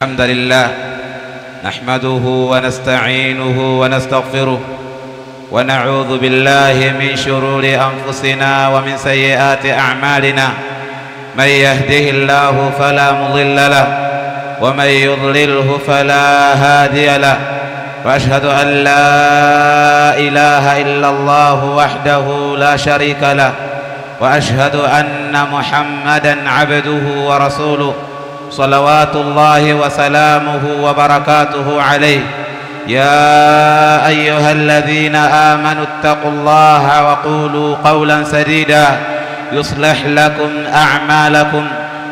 الحمد لله نحمده ونستعينه ونستغفره ونعوذ بالله من شرور أنفسنا ومن سيئات أعمالنا. من يهده الله فلا مضل له ومن يضلله فلا هادي له، وأشهد أن لا إله إلا الله وحده لا شريك له، وأشهد أن محمدًا عبده ورسوله صلوات الله وسلامه وبركاته عليه. يا أيها الذين آمنوا اتقوا الله وقولوا قولا سديدا يصلح لكم أعمالكم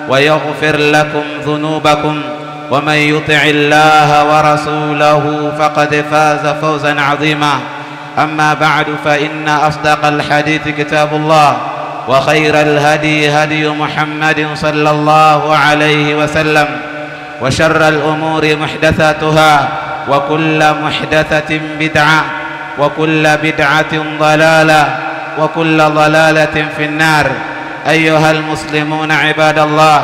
ويغفر لكم ذنوبكم، ومن يطع الله ورسوله فقد فاز فوزا عظيما. أما بعد، فإن أصدق الحديث كتاب الله، وخير الهدي هدي محمد صلى الله عليه وسلم، وشر الأمور محدثاتها، وكل محدثة بدعة، وكل بدعة ضلالة، وكل ضلالة في النار. أيها المسلمون عباد الله،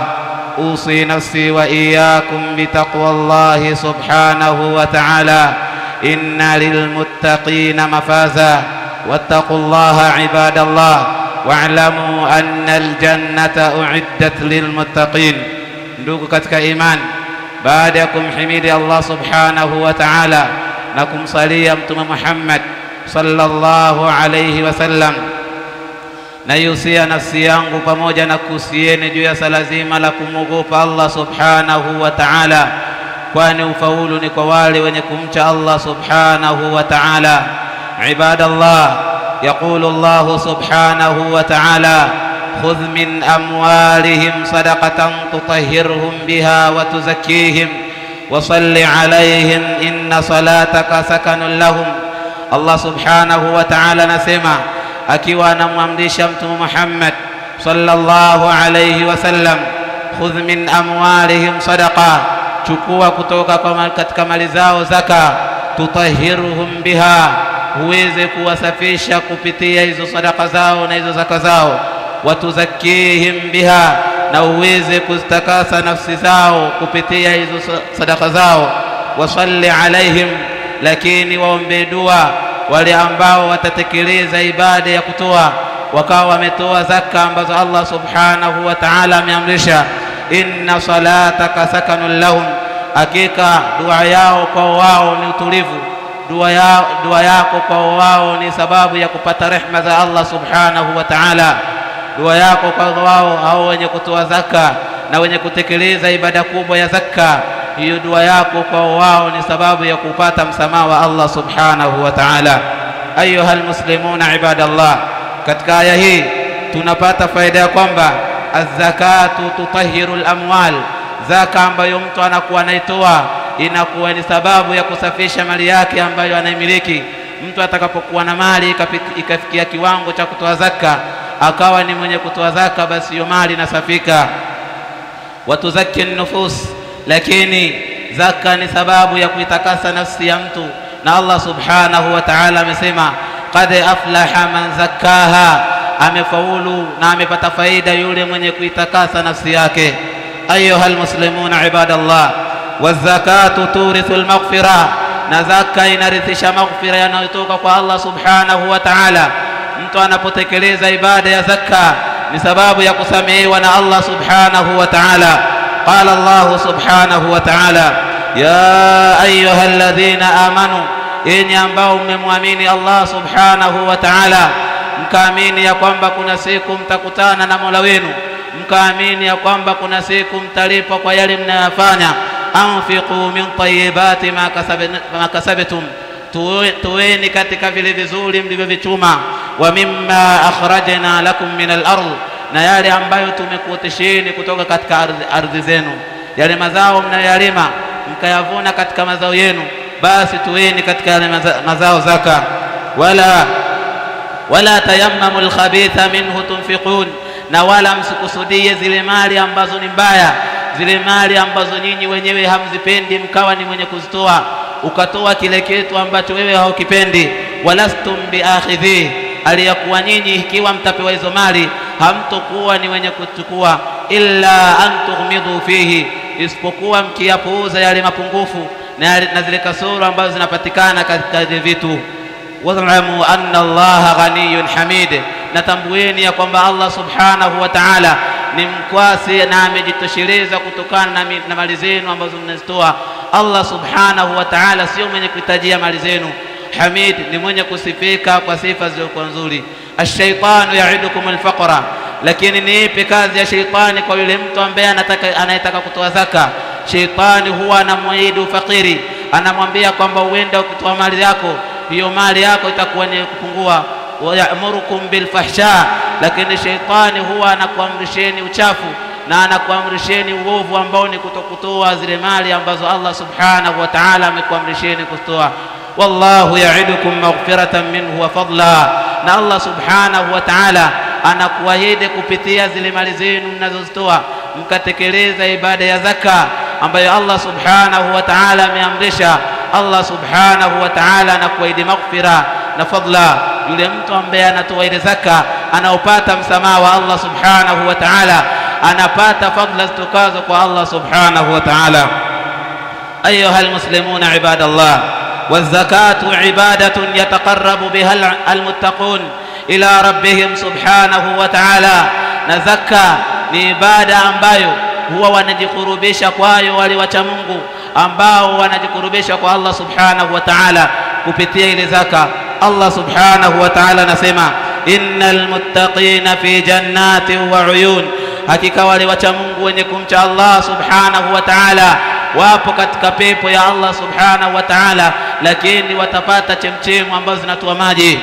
أوصي نفسي وإياكم بتقوى الله سبحانه وتعالى. إن للمتقين مفازا، واتقوا الله عباد الله، واعلموا أن الجنة أعدت للمتقين. Ndugu katika imani, baada ya kumhimidi Allah subhanahu wa ta'ala na kumsalia Mtume Muhammad sallallahu alayhi wasallam, naihusia nafsi yangu pamoja na kuhusieni juu ya sala zima la kumwogopa Allah subhanahu wa ta'ala, kwani ufaulu ni kwa wale wenye kumcha Allah subhanahu wa ta'ala. Ibadallah, يقول الله سبحانه وتعالى: خذ من أموالهم صدقة تطهرهم بها وتزكيهم وصل عليهم إن صلاتك سكن لهم. Allah subhanahu wa ta'ala nasema akiwa anamwamrisha Mtume Muhammad sallallahu alayhi wasallam, khudh min amwalihim sadaqa, chukua kutoka katika mali zao zaka, tutahhiruhum biha, uweze kuwasafisha kupitia hizo sadaka zao na hizo zaka zao, watuzakihim biha, na uweze kuzitakasa nafsi zao kupitia hizo sadaka zao, wasalli alaihim, lakini waombe dua wale ambao watatekeleza ibada ya kutoa wakawa wametoa zaka ambazo Allah subhanahu wa ta'ala ameamrisha. Inna salataka sakanun lahum, hakika dua yao kwa wao ni utulivu, dua yako kwa wao ni sababu ya kupata rehema za Allah subhanahu wa ta'ala. Dua yako kwa wao hao wenye kutoa zaka na wenye kutekeleza ibada kubwa ya zaka, hiyo dua yako kwa wao ni sababu ya kupata msamaha wa Allah subhanahu wa ta'ala. Ayuha almuslimuna ibadallah, katika aya hii tunapata faida ya kwamba az-zakatu tutahhiru al-amwal, zaka ambayo mtu anakuwa anaitoa inakuwa ni sababu ya kusafisha mali yake ambayo anaimiliki. Mtu atakapokuwa na mali ikafikia kiwango cha kutoa zaka, akawa ni mwenye kutoa zaka, basi hiyo mali inasafika. Watuzakki an-nufus, lakini zaka ni sababu ya kuitakasa nafsi ya mtu, na Allah subhanahu wa ta'ala amesema qad aflaha man zakkaha, amefaulu na amepata faida yule mwenye kuitakasa nafsi yake. Ayuha almuslimuna ibadallah, wazakatu turithu almaghfira, na zaka inarithisha maghfira yanayotoka kwa Allah subhanahu wa ta'ala. Mtu anapotekeleza ibada ya zaka ni sababu ya kusamehewa na Allah subhanahu wa ta'ala. Qala Allah subhanahu wa ta'ala: ya ayyuhalladhina amanu, enyi ambao mmemwamini Allah subhanahu wa ta'ala, mkaamini ya kwamba kuna siku mtakutana na Mola wenu, mkaamini ya kwamba kuna siku mtalipwa kwa yale mnayofanya. Anfiqu min tayyibati ma kasabtum, tuweni katika vile vizuri mlivyovichuma. Wa mimma akhrajna lakum min al-ard, na yale ambayo tumekuotesheni kutoka katika ardhi zenu, yale mazao mnayalima mkayavuna katika mazao yenu, basi tuweni katika yale mazao zaka. Wala tayammamul khabitha minhu tunfiqun, na wala msikusudie zile mali ambazo ni mbaya, zile mali ambazo nyinyi wenyewe hamzipendi mkawa ni mwenye kuzitoa, ukatoa kile kitu ambacho wewe haukipendi. Walastum biakhidhi, aliyakuwa nyinyi ikiwa mtapewa hizo mali hamtokuwa ni wenye kuchukua, illa an tughmidu fihi, isipokuwa mkiyapuuza yale mapungufu na zile kasoro ambazo zinapatikana katika vitu. Wa'lamu anna Allaha ghaniyyun hamid, natambueni ya kwamba Allah subhanahu wa ta'ala ni mkwasi na amejitosheleza kutokana na mali zenu ambazo mnazitoa. Allah subhanahu wa ta'ala sio mwenye kuhitajia mali zenu. Hamid ni mwenye kusifika kwa sifa zilizo nzuri. Ash-shaytanu ya'idukum al-faqra, lakini ni ipi kazi ya shaytani kwa yule mtu ambaye anayetaka kutoa zaka? Shaytani huwa anamwaidu fakiri, anamwambia kwamba uenda ukitoa mali yako, hiyo mali yako itakuwa ni kupungua. Wa ya'murukum bil fahsha, lakini shaytani huwa anakuamrisheni uchafu na anakuamrisheni uovu ambao ni kutokutoa zile mali ambazo Allah subhanahu wa ta'ala amekuamrisheni kutoa. Wallahu ya'idukum maghfiratan minhu wa fadla, na Allah subhanahu wa ta'ala anakuahidi kupitia zile mali zenu mnazozitoa mkatekeleza ibada ya zaka ambayo Allah subhanahu wa ta'ala ameamrisha. Allah subhanahu wa ta'ala anakuahidi maghfira na fadla. Yule mtu ambaye anatoa ile zaka anaupata msamaha wa Allah subhanahu wa ta'ala, anapata fadla zitokazo kwa Allah subhanahu wa ta'ala. Ayuha almuslimuna ibadallah, والزكاة عبادة يتقرب بها المتقون إلى ربهم سبحانه وتعالى. نزكى ni ibada ambayo huwa wanajikurubisha kwayo wale wacha Mungu ambao wanajikurubisha kwa Allah subhanahu wa ta'ala kupitia ile zaka. Allah subhanahu wa ta'ala anasema innal muttaqina fi jannati wa uyun, hakika wale wacha Mungu wenye kumcha Allah subhanahu wa ta'ala wapo katika pepo ya Allah subhanahu wa ta'ala, lakini watapata chemchemu ambazo zinatoa maji.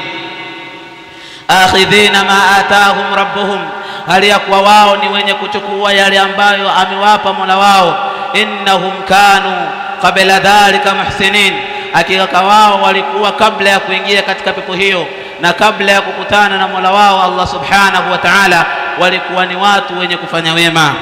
Akhidhina ma atahum rabbuhum, hali ya kuwa wao ni wenye kuchukua yale ambayo amewapa Mola wao. Innahum kanu qabla dhalika muhsinin, hakika wao walikuwa kabla ya kuingia katika pepo hiyo na kabla ya kukutana na Mola wao Allah subhanahu wa ta'ala walikuwa ni watu wenye kufanya wema.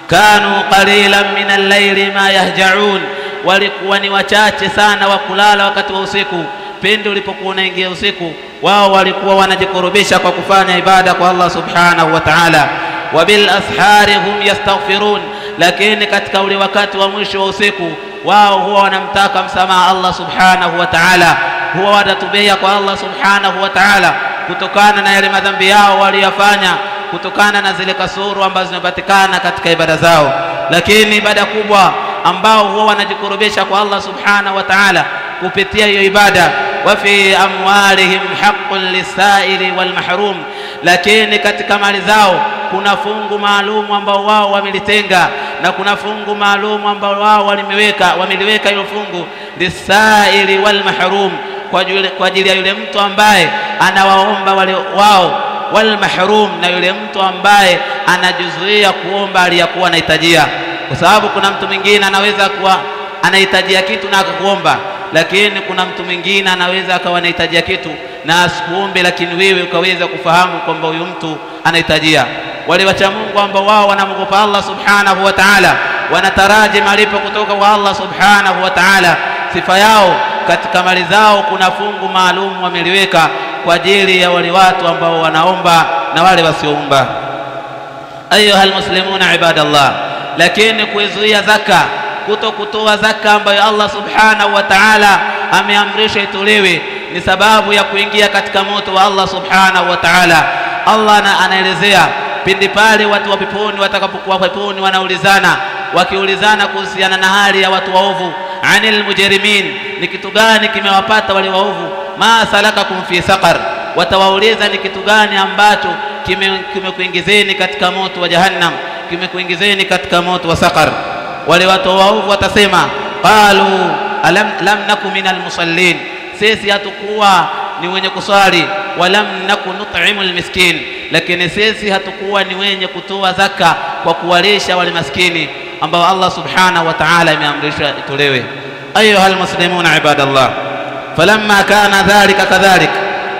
Kanu qalilan min al-layli ma yahja'un, walikuwa ni wachache sana wa kulala wakati wa usiku. Pindi ulipokuwa unaingia usiku, wao walikuwa wanajikurubisha kwa kufanya ibada kwa Allah subhanahu wa ta'ala. Wa bil ashari hum yastaghfirun, lakini katika ule wakati wa mwisho wa usiku wao huwa wanamtaka msamaha Allah subhanahu wa ta'ala, huwa watatubia kwa Allah subhanahu wa ta'ala kutokana na yale madhambi yao waliyofanya, kutokana na zile kasoro ambazo zinapatikana katika ibada zao. Lakini ibada kubwa ambao huwa wanajikurubisha kwa Allah subhanahu wa ta'ala kupitia hiyo ibada, wa fi amwalihim haqqun lisaili wal mahrum, lakini katika mali zao kuna fungu maalum ambao wao wamelitenga, na kuna fungu maalum ambao wao wameliweka hilo fungu lisaili wal mahrum kwa ajili ya yule mtu ambaye anawaomba wale wao, wal mahrum, na yule mtu ambaye anajizuia kuomba aliyakuwa anahitajia. Kwa sababu kuna mtu mwingine anaweza kuwa anahitajia kitu na akakuomba, lakini kuna mtu mwingine anaweza akawa anahitajia kitu na asikuombe, lakini wewe ukaweza kufahamu kwamba huyu mtu anahitajia. Wale wacha Mungu ambao wao wanamwogopa Allah subhanahu wa ta'ala, wanataraji malipo kutoka kwa Allah subhanahu wa ta'ala, sifa yao katika mali zao kuna fungu maalum wameliweka kwa ajili ya wale watu ambao wanaomba na wale wasioomba. Ayuha almuslimuna ibadallah, lakini kuizuia zaka, kutokutoa zaka ambayo Allah subhanahu wa ta'ala ameamrisha itolewe, ni sababu ya kuingia katika moto wa Allah subhanahu wa ta'ala. Allah anaelezea pindi pale watu wa peponi watakapokuwa peponi, wakiulizana kuhusiana na hali ya watu waovu. Anil mujrimin, ni kitu gani kimewapata wale waovu? Ma salakakum fi saqar, watawauliza ni kitu gani ambacho kimekuingizeni katika moto wa jahannam, kimekuingizeni katika moto wa saqar. Wale watu waovu watasema qalu lam nakum minal musallin, sisi hatukuwa ni wenye kuswali. Walam nakun nut'imul miskin, lakini sisi hatukuwa ni wenye kutoa zaka kwa kuwalisha wale maskini ambao Allah subhanahu wa ta'ala ameamrisha itolewe. Ayuha almuslimuna ibadallah, falamma kana dhalika kadhalik,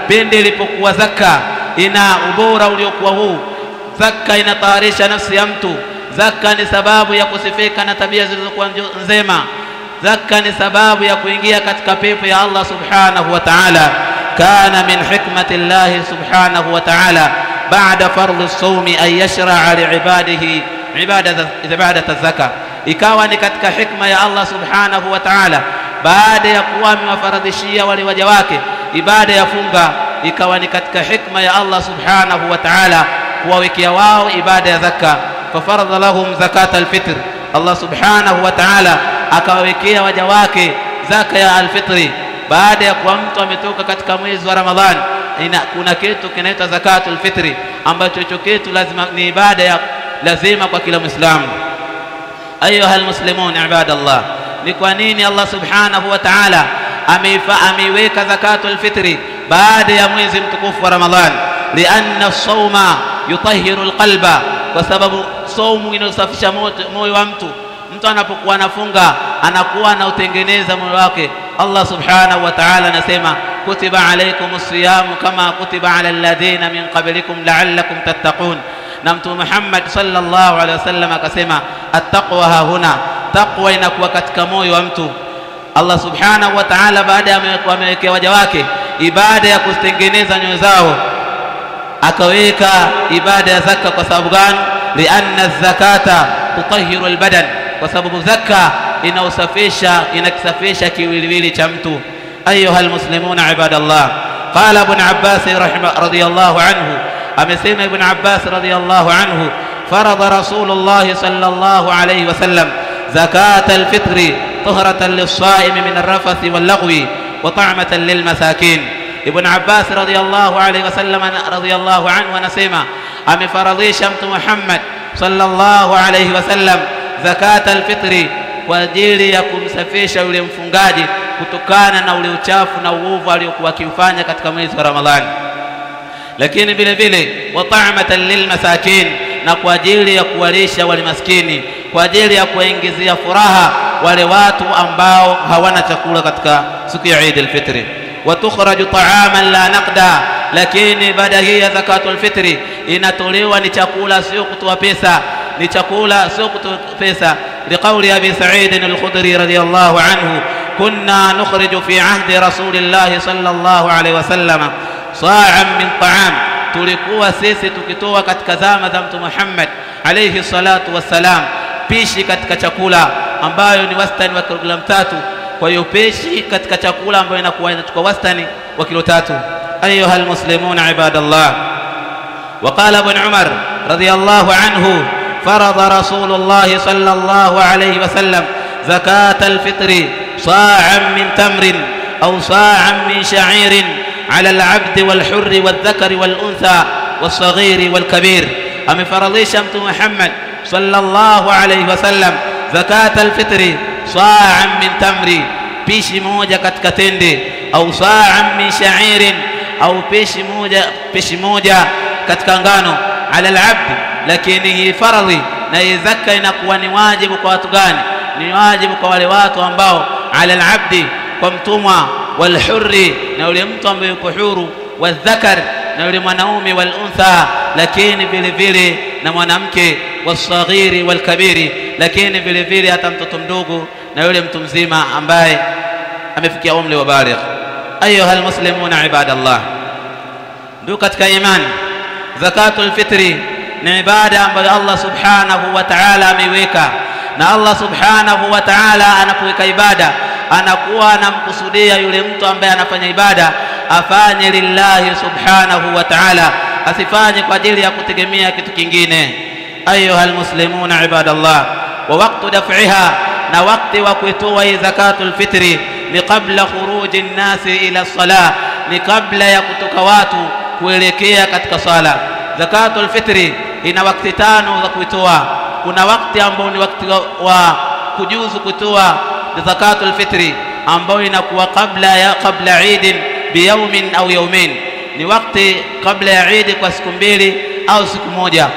pindi ilipokuwa zaka ina ubora uliokuwa huu, zaka inataharisha nafsi ya mtu, zaka ni sababu ya kusifika na tabia zilizokuwa njema, zaka ni sababu ya kuingia katika pepo ya Allah subhanahu wa ta'ala. Kana min hikmati Allah subhanahu wa ta'ala ba'da fardhi as-sawmi an yashra'a li'ibadihi ibada zaka. Ikawa ni katika hikma ya Allah subhanahu wa ta'ala, baada ya kuwa amewafaradhishia wale waja wake ibada ya funga, ikawa ni katika hikma ya Allah subhanahu wa ta'ala kuwawekea wao ibada ya zaka. Fafaradha lahum zakata alfitr, Allah subhanahu wa ta'ala akawawekea waja wake zaka ya alfitri. Baada ya kuwa mtu ametoka katika mwezi wa Ramadhani, kuna kitu kinaitwa zakatul fitri, ambacho hicho kitu lazima ni ibada ya lazima kwa kila Muislamu. Ayuha almuslimun ibadallah, ni kwa nini Allah subhanahu wa ta'ala ameiweka zakatul fitri baada ya mwezi mtukufu wa Ramadhani? Lianna as-sawma yutahhiru al-qalba, kwa sababu saumu inasafisha moyo wa mtu. Mtu anapokuwa anafunga anakuwa anautengeneza moyo wake. Allah subhanahu wa ta'ala anasema kutiba alaykumus siyam kama kutiba ala alladhina min qablikum la'allakum tattaqun. Na Mtume Muhammad sallallahu alaihi wasallam akasema at-taqwa hahuna, taqwa inakuwa katika moyo wa mtu. Allah subhanahu wa ta'ala baada ya kuwekea waja wake ibada ya kutengeneza nyoyo zao, akaweka ibada ya zaka. Kwa sababu gani? Lianna az-zakata tutahhiru al-badan, kwa sababu zaka inakisafisha kiwiliwili cha mtu. Ayuha almuslimuna ibadallah, qala ibn Abbas radiyallahu anhu, amesema ibn Abbas radiyallahu anhu, farada Rasulullah sallallahu alayhi wasallam zakata alfitri tuhratan lis-sa'im min ar-rafathi wal-laghwi wa ta'matan lil-masakin. Ibn Abbas radiyallahu alayhi wasallam radiyallahu anhu anasema amefaradhisha Mtume Muhammad sallallahu alayhi wasallam zakata alfitri kwa ajili ya kumsafisha yule mfungaji kutokana na ule uchafu na uovu aliokuwa akifanya katika mwezi wa Ramadhani. Lakini vile vile wa ta'matan lilmasakin, na kwa ajili ya kuwalisha wale maskini, kwa ajili ya kuwaingizia furaha wale watu ambao hawana chakula katika siku ya Eid al-Fitr. Wa tukhraju ta'aman la naqda, lakini baada ya zakatul fitri inatolewa ni chakula, sio kutoa pesa, ni chakula sio kutoa pesa. Liqauli Abi Sa'id al-Khudri radiyallahu anhu, kunna nukhriju fi ahdi Rasulillah sallallahu alayhi wasallam sa'an min ta'am, tulikuwa sisi tukitoa katika zama za Mtume Muhammad alayhi salatu wassalam pishi katika chakula ambayo ni wastani wa kilogramu 3. Kwa hiyo pishi katika chakula ambayo inakuwa inachukua wastani wa kilo 3. Ayuha almuslimuna ibadallah, وقال ابن عمر رضي الله عنه فرض رسول الله صلى الله عليه وسلم زكاة الفطر صاعا من تمر أو صاعا من شعير على العبد والحر والذكر والأنثى والصغير والكبير. أم فرضيش أمت محمد صلى الله عليه وسلم زكاة الفطر صاعا من تمر، بيش موجة كتكتند، أو صاعا من شعير، أو بيش موجة كتكنغانو على العبد. Lakini faradhi na zaka inakuwa ni wajibu kwa watu gani? Ni wajibu kwa wale watu ambao ala al-abdi, kwa mtumwa, wal hurri, na yule mtu ambaye yuko huru, wal dhakar, na yule mwanaume, wal untha, lakini vile vile na mwanamke, wasaghiri wal kabiri, lakini vile vile hata mtoto mdogo na yule mtu mzima ambaye amefikia umri wa baligh. Ayuha almuslimuna ibadallah, ndio katika imani zakatul fitri ni ibada ambayo Allah subhanahu wa ta'ala ameiweka. Na Allah subhanahu wa ta'ala anapoweka ibada anakuwa anamkusudia yule mtu ambaye anafanya ibada afanye lillahi subhanahu wa ta'ala, asifanye kwa ajili ya kutegemea kitu kingine. Ayuha almuslimuna ibadallah, wa waqtu daf'iha, na wakati wa kuitoa zakatul fitri ni kabla khuruji nnasi ila salah, ni kabla ya kutoka watu kuelekea katika sala. Zakatul fitri ina wakati 5 za kuitoa. Kuna wakati ambao ni wakati wa kujuzu kutoa zakatul fitri ambao inakuwa kabla Eid biyawmin au yawmin, ni wakati kabla ya Eid kwa siku 2 au siku 1,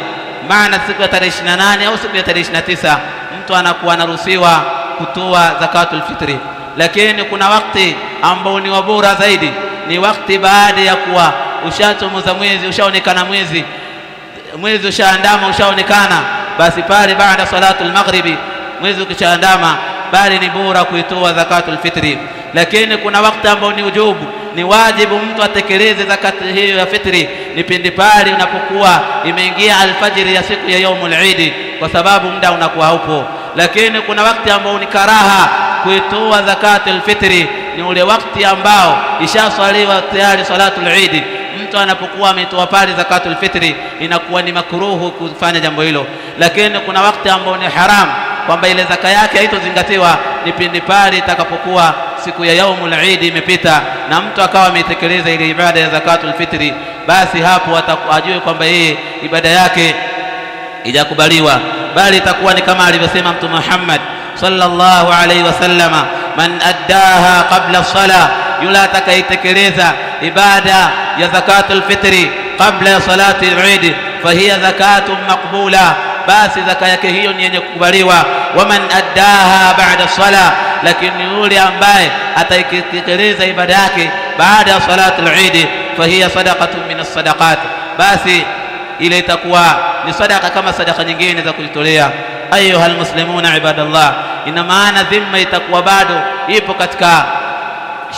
maana siku ya tarehe 28 au siku ya tarehe 29 mtu anakuwa anaruhusiwa kutoa zakatul fitri. Lakini kuna wakati ambao ni bora zaidi, ni wakati baada ya kuwa ushachomoza mwezi, ushaonekana mwezi ushaandama, ushaonekana, basi pale baada salatul maghribi mwezi ukishaandama, bali ni bora kuitoa zakatul fitri. Lakini kuna wakati ambao ni ujubu, ni wajibu mtu atekeleze zakati hiyo ya fitri, ni pindi pale unapokuwa imeingia alfajiri ya siku ya yaumul Eid, kwa sababu muda unakuwa haupo. Lakini kuna wakati ambao ni karaha kuitoa zakatul fitri, ni ule wakati ambao ishaswaliwa tayari salatul Eid. Mtu anapokuwa ametoa pale zakatul fitri inakuwa ni makruhu kufanya jambo hilo. Lakini kuna wakati ambao ni haram kwamba ile zaka yake haitozingatiwa, ni pindi pale itakapokuwa siku ya yaumul Eid imepita na mtu akawa ametekeleza ile ibada ya zakatul fitri, basi hapo atajue kwamba yeye ibada yake ijakubaliwa, bali itakuwa ni kama alivyosema Mtume Muhammad sallallahu alayhi wasallama, man addaha qabla as-salah, yule atakayetekeleza ibada ya zakatul fitri qabla salati al-Eid fahiya zakatun maqbula, basi zaka yake hiyo ni yenye kukubaliwa. Waman addaha ba'da as-salah, lakini yule ambaye ataitekeleza ibada yake baada ya salatul Eid fahiya sadaqatun min as-sadaqat, basi ile itakuwa ni sadaka kama sadaka nyingine za kujitolea. Ayuha almuslimuna ibadallah, ina maana dhima itakuwa bado ipo katika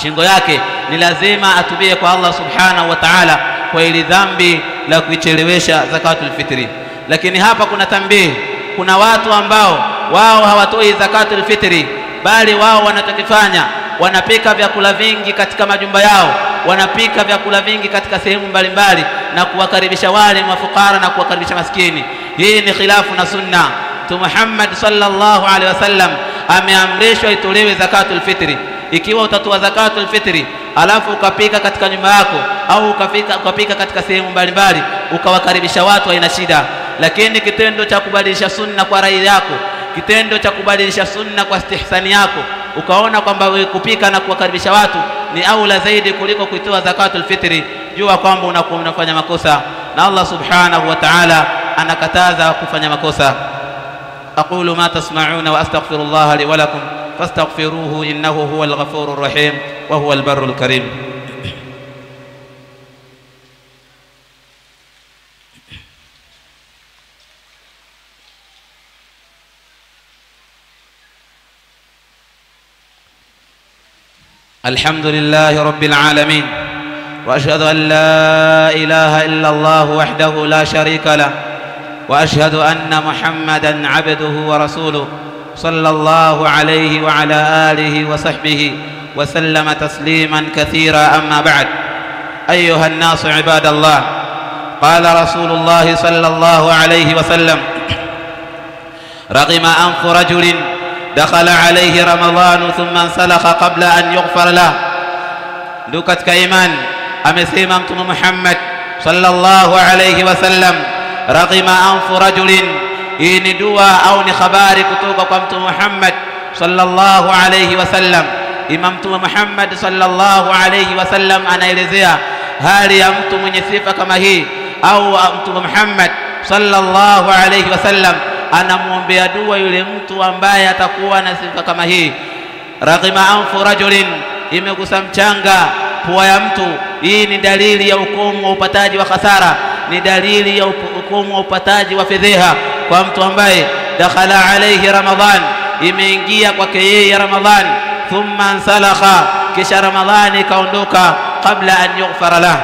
shingo yake, ni lazima atubie kwa Allah subhanahu wa ta'ala kwa ile dhambi la kuichelewesha zakatul fitri. Lakini hapa kuna tambii, kuna watu ambao wao hawatoi zakatul fitri, bali wao wanachokifanya wanapika vyakula vingi katika majumba yao, wanapika vyakula vingi katika sehemu mbalimbali na kuwakaribisha wale mafukara na kuwakaribisha maskini. Hii ni khilafu na sunna. Mtume Muhammad sallallahu alaihi wasallam ameamrishwa itolewe zakatul fitri. Ikiwa utatoa zakatul fitri alafu ukapika katika nyumba yako au ukapika katika sehemu mbalimbali ukawakaribisha watu, haina shida. Lakini kitendo cha kubadilisha sunna kwa rai yako, kitendo cha kubadilisha sunna kwa istihsani yako, ukaona kwamba wewe kupika na kuwakaribisha watu ni aula zaidi kuliko kuitoa zakatul fitri, jua kwamba unakuwa unafanya makosa na Allah subhanahu wa ta'ala anakataza kufanya makosa. aqulu ma tasma'una wa astaghfirullah li wa lakum fastaghfiruhu innahu huwal ghafurur rahim wa huwal barrul karim. الحمد لله رب العالمين، وأشهد أن لا إله إلا الله وحده لا شريك له، وأشهد أن محمدًا عبده ورسوله صلى الله عليه وعلى آله وصحبه وسلم تسليمًا كثيرا. أما بعد، أيها الناس عباد الله، قال رسول الله صلى الله عليه وسلم: رغم أنف رجل دخل عليه رمضان ثم انسلخ قبل أن يغفر له. ndugu katika imani, amesema Mtume Muhammad sallallahu alayhi wasallam, raghima anfu rajulin. Hii ni dua au ni habari kutoka kwa Mtume Muhammad sallallahu alayhi wasallam. Imam Mtume Muhammad sallallahu alayhi wasallam anaelezea hali ya mtu mwenye sifa kama hii, au Mtume Muhammad sallallahu alayhi wasallam anamuombea dua yule mtu ambaye atakuwa na sifa kama hii. Raghima anfu rajulin, imegusa mchanga pua ya mtu. Hii ni dalili ya ukomo wa upataji wa hasara, ni dalili ya ukomo wa upataji wa fedheha kwa mtu ambaye dakhala alayhi Ramadhan, imeingia kwake yeye Ramadhan, thumma ansalakha, kisha Ramadhani ikaondoka, kabla an yughfara lah,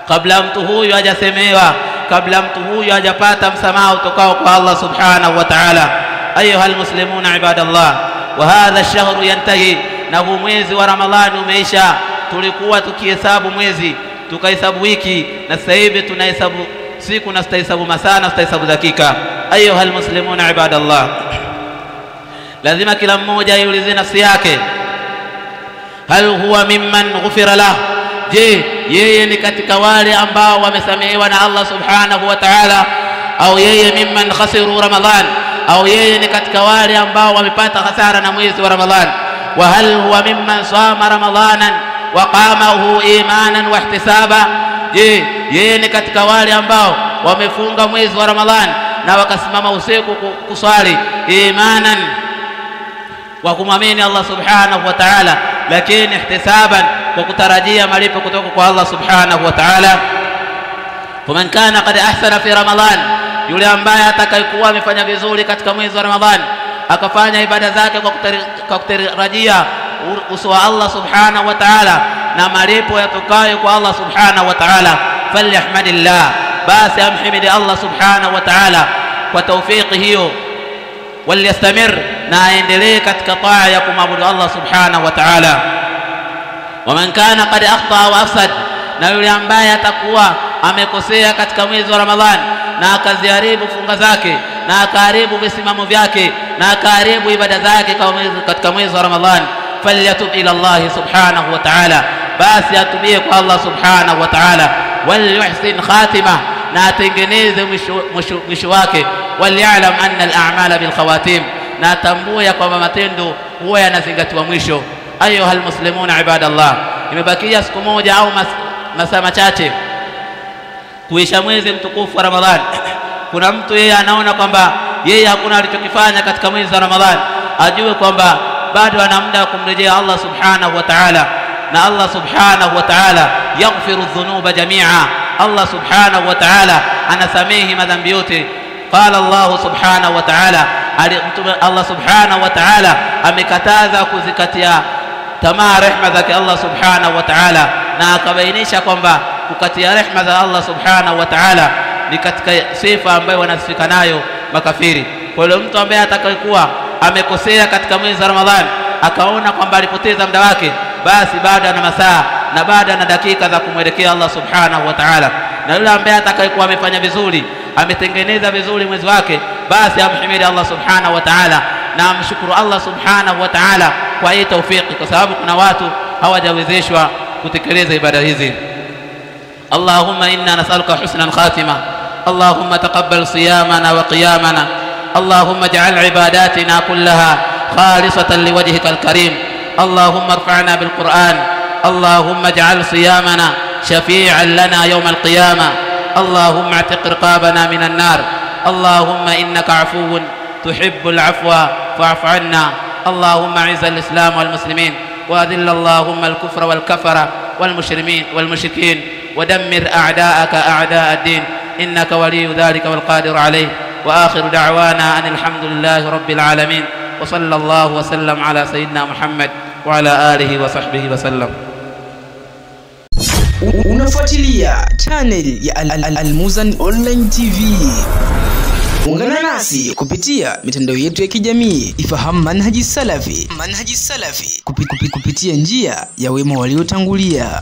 kabla mtu huyu hajasemewa, kabla mtu huyu hajapata msamaha utokao kwa Allah subhanahu wa ta'ala. Ayuha almuslimuna ibadallah, wa hadha ash-shahru yantahi, na huu mwezi wa Ramadhani umeisha. Tulikuwa tukihesabu mwezi, tukahesabu wiki, na sasa hivi tunahesabu siku na tutahesabu masaa na tutahesabu dakika. Ayuha almuslimuna ibadallah, lazima kila mmoja aiulize nafsi yake, hal huwa mimman ghufira lah, je, yeye ni katika wale ambao wamesamehewa na Allah subhanahu wa ta'ala, au yeye mimman khasiru Ramadhan, au yeye ni katika wale ambao wamepata hasara na mwezi wa Ramadhan. Wa hal huwa mimman sama Ramadhanan wa qamahu imanan wa ihtisaba, je, yeye ni katika wale ambao wamefunga mwezi wa Ramadhan na wakasimama usiku kuswali imanan, wa kumwamini Allah subhanahu wa ta'ala, lakini ihtisaban, kwa kutarajia malipo kutoka kwa Allah subhanahu wa ta'ala. Faman kana qad ahsana fi Ramadhan, yule ambaye atakayekuwa amefanya vizuri katika mwezi wa Ramadhan, akafanya ibada zake kwa kutarajia uso wa Allah subhanahu wa ta'ala na malipo yatokayo kwa Allah subhanahu wa ta'ala, falyahmadillah, basi amhimidi Allah subhanahu wa ta'ala, kwa tawfiki hiyo, waliyastamir, na aendelee katika taa ya kumwabudu Allah subhanahu wa ta'ala. Waman kana qad akhta wa afsad, na yule ambaye atakuwa amekosea katika mwezi wa Ramadhani na akaziharibu funga zake na akaharibu visimamo vyake na akaharibu ibada zake katika mwezi wa Ramadhani, falyatub ila Allah subhanahu wa ta'ala, basi atubie kwa Allah subhanahu wa ta'ala. Walyuhsin khatima, na atengeneze mwisho wake. Walyalam anna al-a'mala bil khawatim, na atambue kwamba matendo huwa yanazingatiwa mwisho. Ayuha muslimuna ibadallah, imebakia siku moja au masaa machache kuisha mwezi mtukufu wa Ramadhani. Kuna mtu yeye anaona kwamba yeye hakuna alichokifanya katika mwezi wa Ramadhani, ajue kwamba bado ana muda wa kumrejea Allah subhanahu wa ta'ala, na Allah subhanahu wa ta'ala yaghfiru dhunuba jami'a. Allah subhanahu wa ta'ala anasamehe madhambi yote. Qala Allah subhanahu wa ta'ala, Allah subhanahu wa ta'ala amekataza kuzikatia tamaa rehema zake Allah subhanahu wa ta'ala, na akabainisha kwamba kukatia rehema za Allah subhanahu wa ta'ala ni katika sifa ambayo wanasifika nayo makafiri. Kwa hiyo mtu ambaye atakayekuwa amekosea katika mwezi wa Ramadhani akaona kwamba alipoteza muda wake, basi bado ana masaa na bado ana dakika za kumwelekea Allah subhanahu wa ta'ala. Na yule ambaye atakayekuwa amefanya vizuri, ametengeneza vizuri mwezi wake, basi amhimidi Allah subhanahu wa ta'ala na amshukuru Allah subhanahu wa ta'ala kwa hii tawfiki, kwa sababu kuna watu hawajawezeshwa kutekeleza ibada hizi. Allahumma inna nas'aluka husnal khatima. Allahumma taqabbal siyamana wa qiyamana. Allahumma ij'al ibadatina kullaha khalisatan liwajhikal karim. Allahumma irfa'na bil Qur'an. Allahumma ij'al siyamana shafi'an lana yawm al qiyamah. Allahumma atiq riqabana minan nar. Allahumma innaka 'afuwun tuhibbul 'afwa fa'fu 'anna. اللهم اعز الإسلام والمسلمين وأذل اللهم الكفر والكفر والمشركين ودمر أعداءك أعداء الدين إنك ولي ذلك والقادر عليه. وآخر دعوانا أن الحمد لله رب العالمين، وصلى الله وسلم على سيدنا محمد وعلى آله وصحبه وسلم. Unafuatilia channel ya Al-Muzan Online TV. Ungana nasi kupitia mitandao yetu ya kijamii. Ifahamu manhaji salafi kupitia njia ya wema waliotangulia.